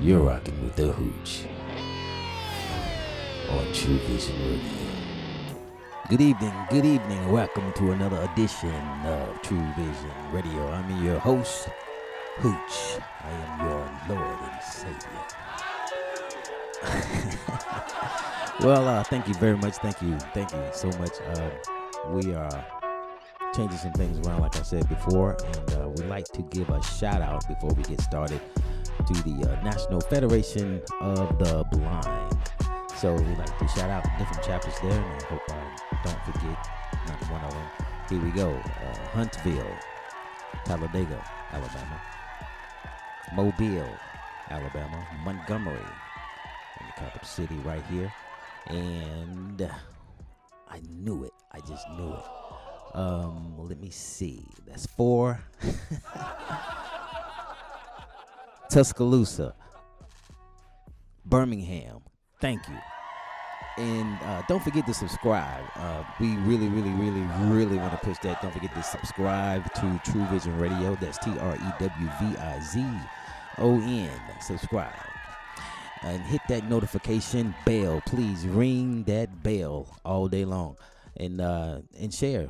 You're rocking with the Hooch on Trewvizon Radio. Good evening. Welcome to another edition of Trewvizon Radio. I'm your host, Hooch. I am your Lord and Savior. Well, thank you very much. Thank you so much. We are changing some things around, like I said before, and we'd like to give a shout out before we get started to the National Federation of the Blind. So we'd like to shout out different chapters there, and I hope I don't forget not one of them. Here we go. Huntsville, Talladega, Alabama, Mobile, Alabama, Montgomery, in the capital city right here. And I knew it. I just knew it. Let me see. That's 4. Tuscaloosa, Birmingham. Thank you. And don't forget to subscribe. We really want to push that. Don't forget to subscribe to Trewvizon Radio. That's TREWVIZON. Subscribe. And hit that notification bell. Please ring that bell all day long. And share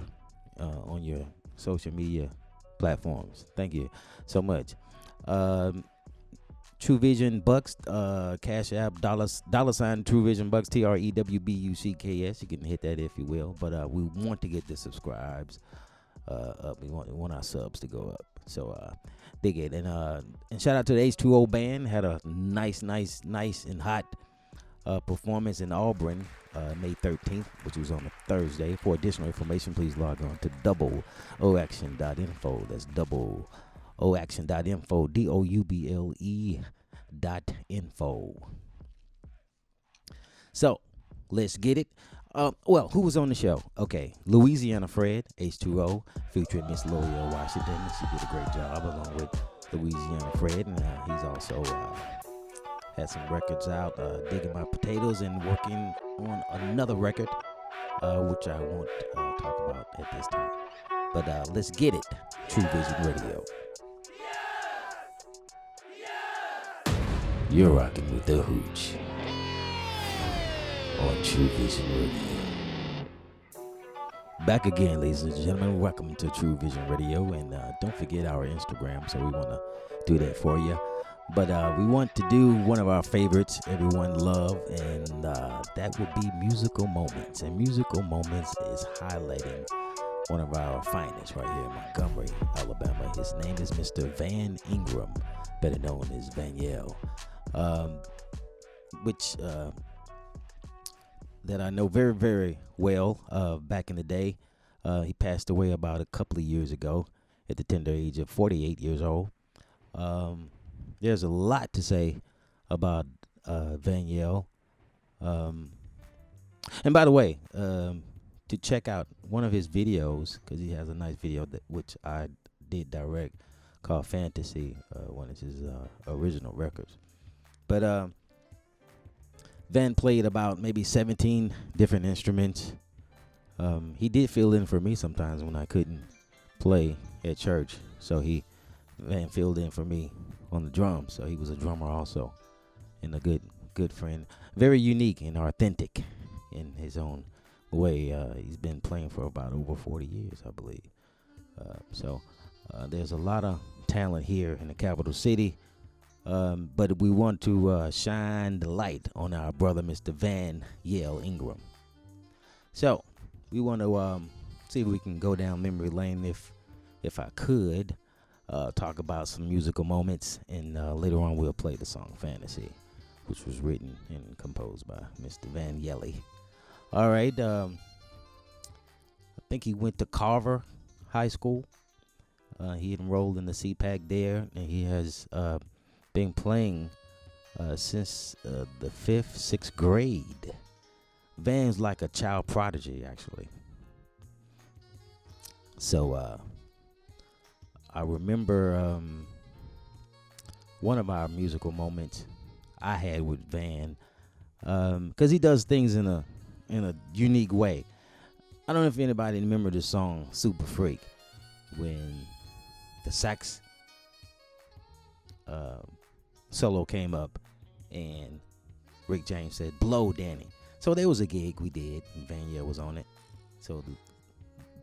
on your social media platforms. Thank you so much. Trewvizon Bucks, Cash App, dollar sign Trewvizon Bucks, TREWBUCKS. You can hit that if you will. But we want to get the subscribes up. We want our subs to go up. So dig it. And shout out to the H2O band. Had a nice and hot performance in Auburn, May 13th, which was on a Thursday. For additional information, please log on to Doubleoaction.info. That's Doubleoaction.info, DOUBLE.info. So, let's get it. Well, who was on the show? Okay, Louisiana Fred, H2O, featuring Miss Loyal Washington. She did a great job along with Louisiana Fred, and he's also had some records out, Digging My Potatoes, and working on another record, which I won't talk about at this time. But let's get it. Trewvizon Radio. You're rocking with the Hooch on Trewvizon Radio. Back again, ladies and gentlemen. Welcome to Trewvizon Radio, and don't forget our Instagram. So we want to do that for you. But we want to do one of our favorites everyone love, and that would be Musical Moments. And Musical Moments is highlighting one of our finest right here in Montgomery, Alabama. His name is Mr. Van Ingram, better known as Vaniel, which that I know very, very well. Back in the day, he passed away about a couple of years ago at the tender age of 48 years old. There's a lot to say about Vaniel. And by the way, to check out one of his videos, because he has a nice video which I did direct, called Fantasy, one of his original records. But Van played about maybe 17 different instruments. He did fill in for me sometimes when I couldn't play at church, so Van filled in for me on the drums. So he was a drummer also, and a good friend. Very unique and authentic in his own way. He's been playing for about over 40 years, I believe. So there's a lot of talent here in the capital city. But we want to shine the light on our brother, Mr. Van Yale Ingram. So we want to see if we can go down memory lane if I could. Talk about some musical moments, and later on we'll play the song Fantasy, which was written and composed by Mr. Van Yelle. All right. I think he went to Carver High School. He enrolled in the CPAC there, and he has been playing since the 5th, 6th grade. Van's like a child prodigy, actually. So I remember one of our musical moments I had with Van, because he does things in a unique way. I don't know if anybody remember the song Super Freak, when the sax solo came up, and Rick James said, "Blow, Danny." So there was a gig we did, and Vanya was on it. So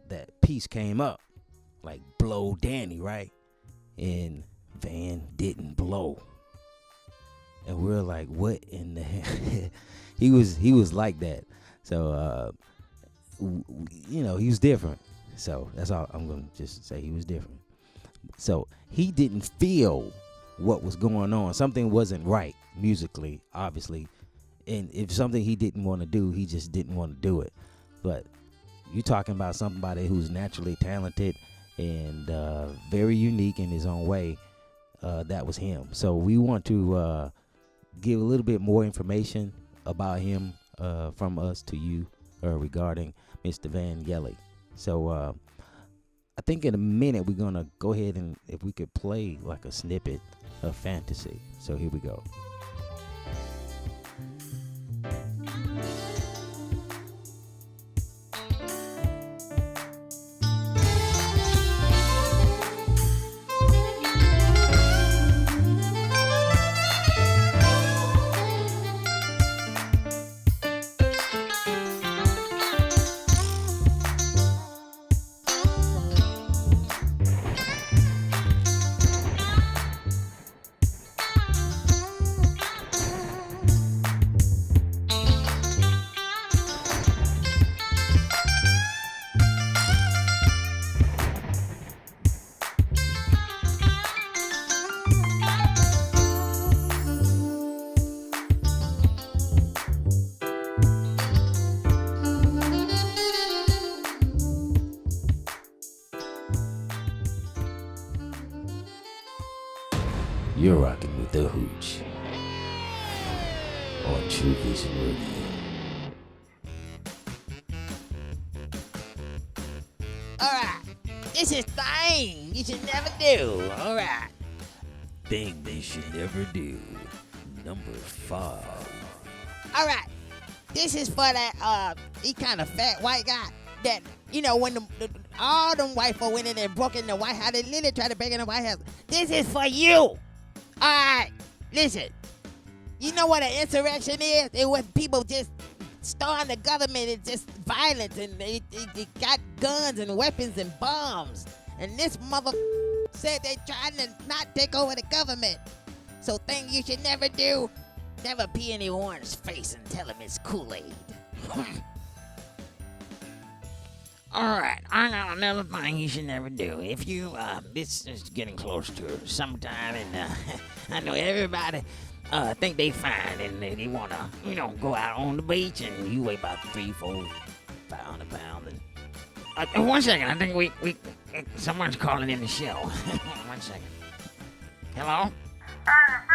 that piece came up, like, "Blow, Danny," right? And Van didn't blow. And we're like, what in the hell? he was like that. So, he was different. So that's all I'm going to just say. He was different. So he didn't feel what was going on. Something wasn't right musically, obviously. And if something he didn't want to do, he just didn't want to do it. But you're talking about somebody who's naturally talented and very unique in his own way. That was him. So we want to give a little bit more information about him from us to you regarding Mr. Van Gelly. So I think in a minute we're going to go ahead and if we could play like a snippet of Fantasy. So here we go. You're rocking with the Hooch on Trewvizon Radio. Alright, this is thing you should never do. Alright. Thing they should never do. Number 5. Alright, this is for that, he kind of fat white guy that, when all them white folk went in there and broke in the White House, they literally tried to break in the White House. This is for you. Alright, listen. You know what an insurrection is? It was people just storm the government. It's just violence, and they got guns and weapons and bombs. And this mother said they trying to not take over the government. So thing you should never do, never pee in anyone's face and tell him it's Kool-Aid. Alright, I got another thing you should never do. If you, this is getting close to summertime, and I know everybody think they fine, and they want to, go out on the beach, and you weigh about 300, 400, 500 pounds. And, 1 second, I think we someone's calling in the show. 1 second. Hello? Hey, is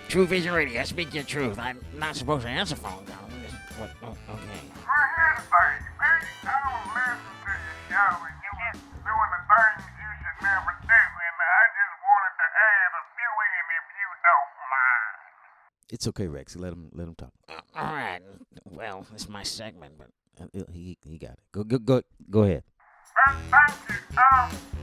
this Trewvizon Radio, speak your truth. I'm not supposed to answer phone calls. Okay. Well, here's the thing. I don't listen to your show, and you was doing the things you should never do, and I just wanted to add a few in if you don't mind. It's okay, Rex. Let him talk. All right. Well, it's my segment, but He got it. Go ahead. Thank you.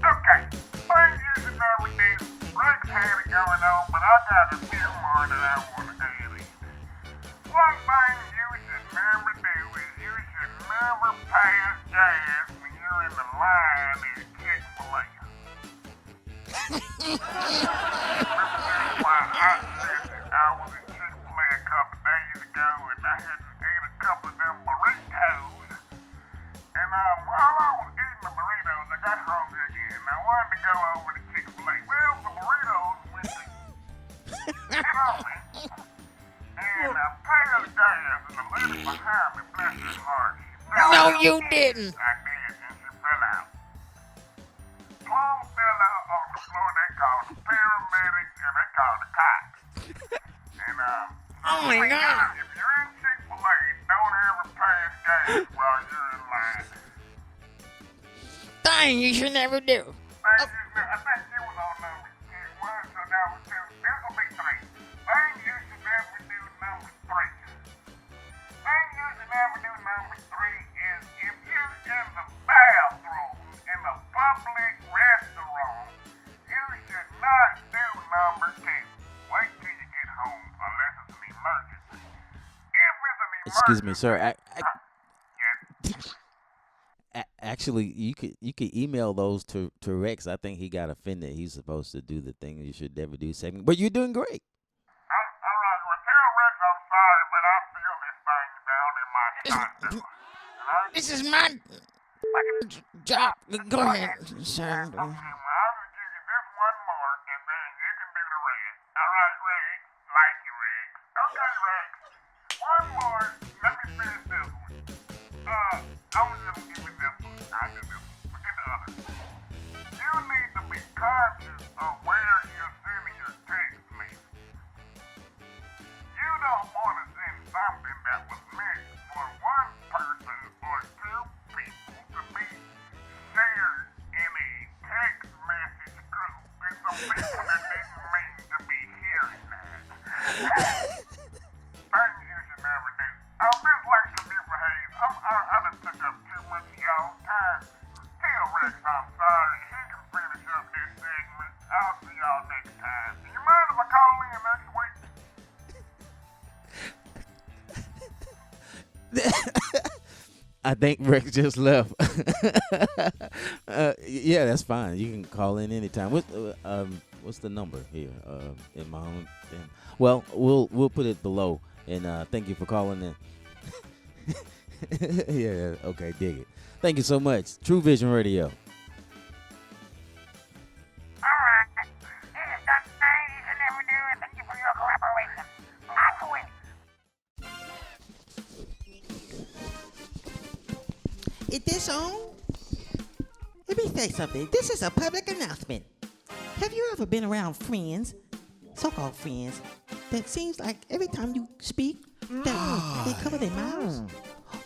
Okay. Things you should never do. Rex had it going on, but I got a few more that I want to add in. One thing you should never do is you should never pass gas when you're in the line at Chick-fil-A. I was at Chick-fil-A a couple days ago, and I had ate a couple of them burritos. And while I was eating the burritos, I got hungry again. I wanted to go over to Chick-fil-A. Well, the burritos went to get on me. And I passed gas, and the lady behind me, bless her heart, she fell no, out. you didn't. I did, and she fell out. Plum fell out on the floor. They called the paramedics, and they called the cops. And, Oh, my God. If you're in Chick-fil-A, don't ever pass gas while you're in line. Thing you should never do. I think you was on number 1, so number 2. This will be 3. Thing you should never do number 3. Thing you should never do number 3 is if you're in the bathroom in a public restaurant, you should Excuse me, sir. Yes. Actually, you could email those to Rex. I think he got offended. He's supposed to do the thing you should never do segment, but you're doing great. All right, well, tell Rex I'm sorry, but I feel this thing down in my shotgun. This is my job. Go ahead, sir. Okay, well, I'll just give you this one more, and then you can do the rest. All right, Rex? Like you, Rex. Okay, Rex. One more. Let me finish this one. I'm just gonna give you this one. I'll do this one. Forget the other. You need to be conscious of where you're sending your text message. You don't want to send something that was meant for one person or two people to be shared in a text message group with some people that didn't mean to be hearing that. Things you should never do. This lecture misbehaves. I done took up too much of y'all's time. Tell Rex I'm sorry. He can finish up this segment. I'll see y'all next time. Do you mind if I call in next week? I think Rex just left. Yeah, that's fine. You can call in anytime. What's the number here? In my own thing. Well, we'll put it below. And thank you for calling in. Yeah, okay, dig it. Thank you so much. True Vision Radio. All right. This is the thing you should never do, and thank you for your collaboration. I quit. Is this on? Let me say something. This is a public announcement. Have you ever been around friends, so-called friends, that seems like every time you speak, that they cover their mouths?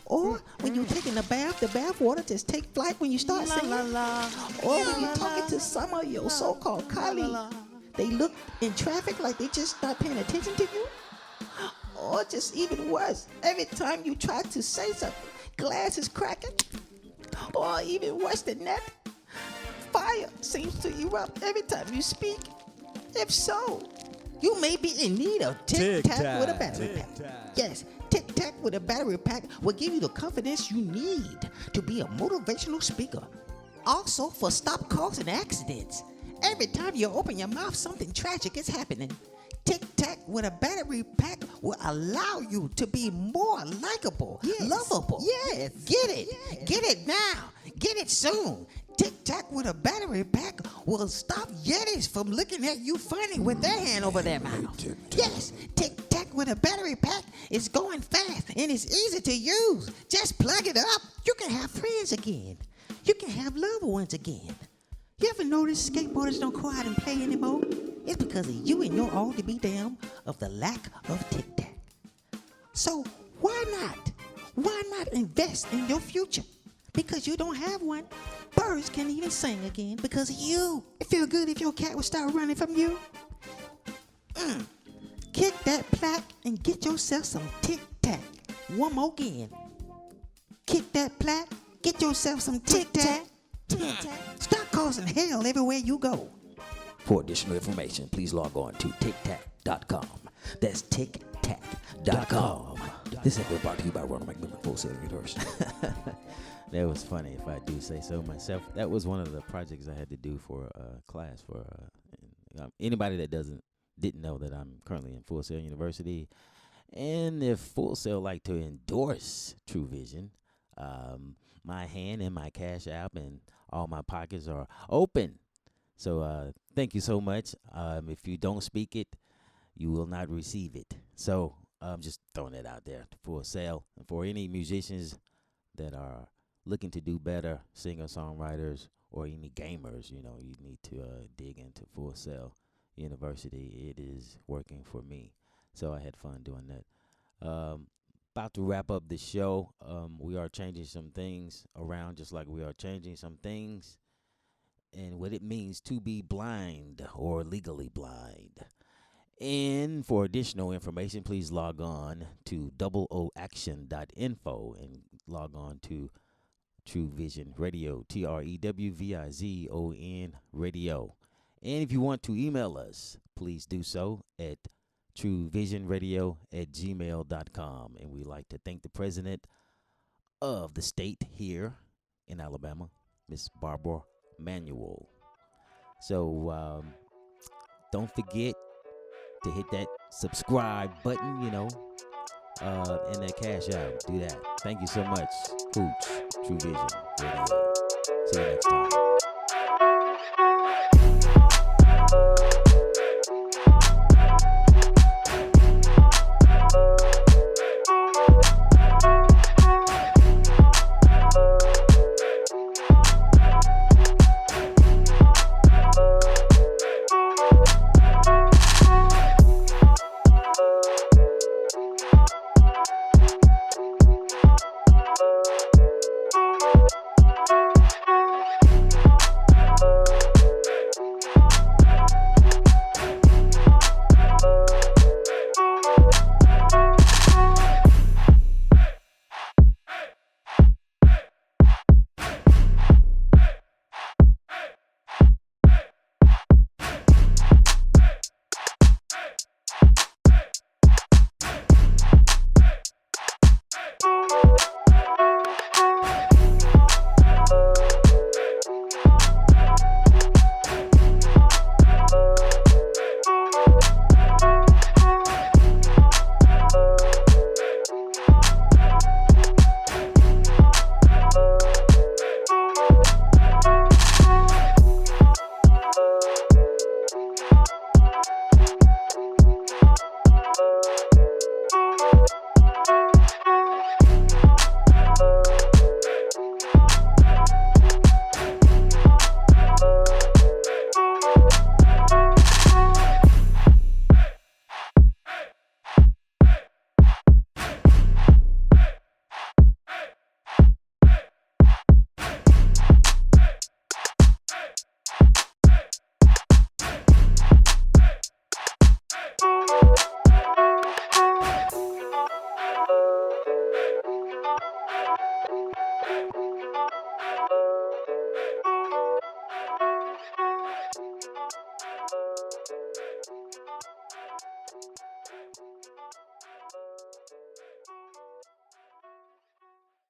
Or when you're taking a bath, the bath water just take flight when you start singing? Or when you're talking to some of your so-called colleagues, they look in traffic like they just not paying attention to you? Or just even worse, every time you try to say something, glass is cracking? Or even worse than that, fire seems to erupt every time you speak? If so, you may be in need of Tic Tac with a battery pack. Yes, Tic Tac with a battery pack will give you the confidence you need to be a motivational speaker. Also, for stop causing accidents. Every time you open your mouth, something tragic is happening. Tic Tac with a battery pack will allow you to be more likable, lovable. Yes. Get it. Yes. Get it now. Get it soon. Tic Tac with a battery pack will stop Yetis from looking at you funny with their hand over their mouth. Yes, Tic Tac with a battery pack is going fast and it's easy to use. Just plug it up. You can have friends again. You can have loved ones again. You ever notice skateboarders don't go out and play anymore? It's because of you and your all to be damn of the lack of Tic Tac. So why not? Why not invest in your future? Because you don't have one. Birds can't even sing again because of you. It feel good if your cat would start running from you. Kick that plaque and get yourself some Tic Tac. One more again. Kick that plaque, get yourself some Tic Tac. Start causing hell everywhere you go. For additional information, please log on to tictac.com. That's tictac.com. This has been brought to you by Ronald McMillan Full Sail University. That was funny, if I do say so myself. That was one of the projects I had to do for a class. For anybody that didn't know that I'm currently in Full Sail University, and if Full Sail like to endorse True Vision, my hand and my Cash App and all my pockets are open. So thank you so much. If you don't speak it, you will not receive it. So I'm just throwing it out there for sale. And for any musicians that are looking to do better, singer-songwriters, or any gamers, you need to dig into Full Sail University. It is working for me. So I had fun doing that. About to wrap up the show. We are changing some things around, just like we are changing some things and what it means to be blind or legally blind. And for additional information, please log on to Doubleoaction.info and log on to True Vision Radio, TREWVIZON Radio. And if you want to email us, please do so at trewvizonradio@gmail.com. And we'd like to thank the president of the state here in Alabama, Miss Barbara Manuel. So don't forget to hit that subscribe button, and that cash out. Do that. Thank you so much, Hooch Trewvizon Radio. See you next time.